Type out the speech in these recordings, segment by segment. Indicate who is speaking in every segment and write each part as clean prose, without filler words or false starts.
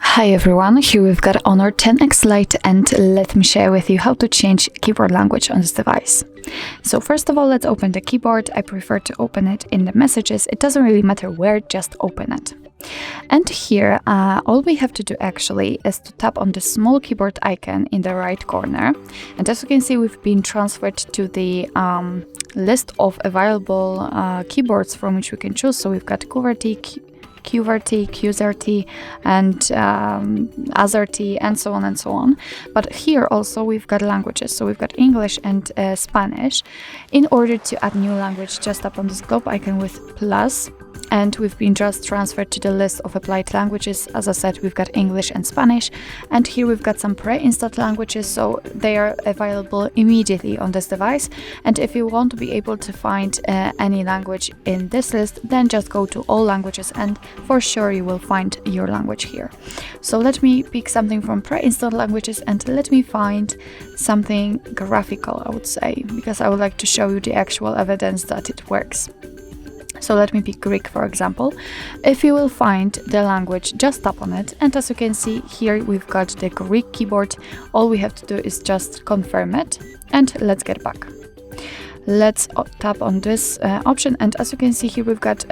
Speaker 1: Hi everyone, here we've got Honor 10X Lite, and let me share with you how to change keyboard language on this device. So first of all, let's open the keyboard. I prefer to open it in the messages. It doesn't really matter where, just open it. And here, all we have to do actually is to tap on the small keyboard icon in the right corner. And as you can see, we've been transferred to the list of available keyboards from which we can choose. So we've got QWERTY, QZRT, and AZERTY, and so on and so on. But here also we've got languages, so we've got English and Spanish. In order to add new language, just tap on this globe icon with plus, and we've been just transferred to the list of applied languages. As I said, we've got English and Spanish, and here we've got some pre-installed languages, so they are available immediately on this device. And if you want to be able to find any language in this list, then just go to all languages, and for sure you will find your language here. So let me pick something from pre-installed languages, and let me find something graphical, I would say, because I would like to show you the actual evidence that it works. So let me pick Greek, for example. If you will find the language, just tap on it, and as you can see here we've got the Greek keyboard. All we have to do is just confirm it, and let's get back. Let's tap on this option, and as you can see here we've got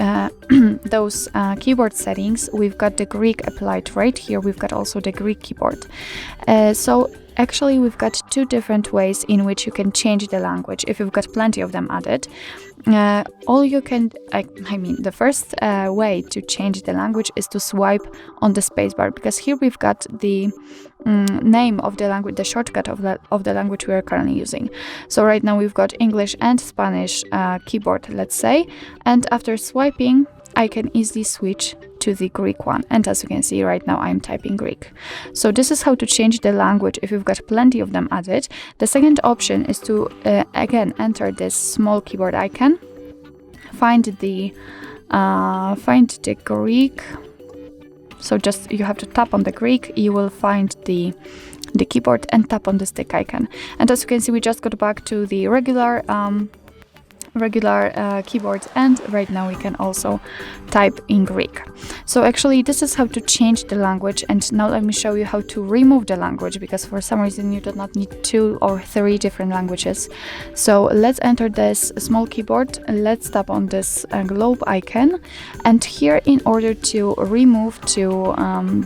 Speaker 1: those keyboard settings. We've got the Greek applied right here. We've got also the Greek keyboard. So actually we've got two different ways in which you can change the language if you've got plenty of them added. The first way to change the language is to swipe on the spacebar, because here we've got the name of the language, the shortcut of the language we are currently using. So right now we've got English and Spanish keyboard, let's say, and after swiping I can easily switch to the Greek one, and as you can see right now I'm typing Greek. So this is how to change the language if you've got plenty of them added. The second option is to again enter this small keyboard icon, find the Greek. So just you have to tap on the Greek, you will find the keyboard, and tap on the stick icon. And as you can see, we just got back to the regular keyboard, and right now we can also type in Greek. So actually this is how to change the language, and now let me show you how to remove the language, because for some reason you do not need 2 or 3 different languages. So let's enter this small keyboard, let's tap on this globe icon, and here in order to remove, to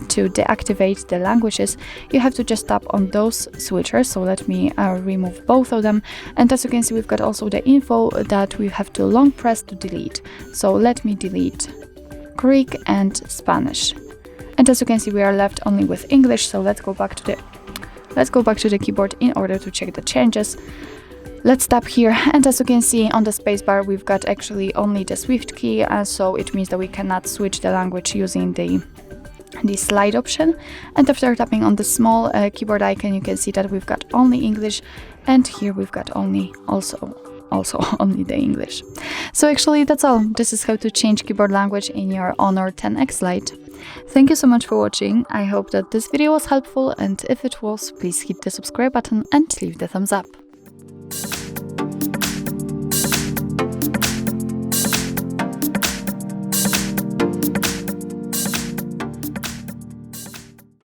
Speaker 1: deactivate the languages, you have to just tap on those switchers. So let me remove both of them, and as you can see we've got also the info that we have to long press to delete. So let me delete Greek and Spanish, and as you can see we are left only with English. So let's go back to the keyboard in order to check the changes. Let's tap here, and as you can see on the spacebar we've got actually only the Swift key, so it means that we cannot switch the language using the slide option. And after tapping on the small keyboard icon, you can see that we've got only English, and here we've got also only the English. So actually that's all. This is how to change keyboard language in your Honor 10X Lite. Thank you so much for watching. I hope that this video was helpful, and if it was, please hit the subscribe button and leave the thumbs up.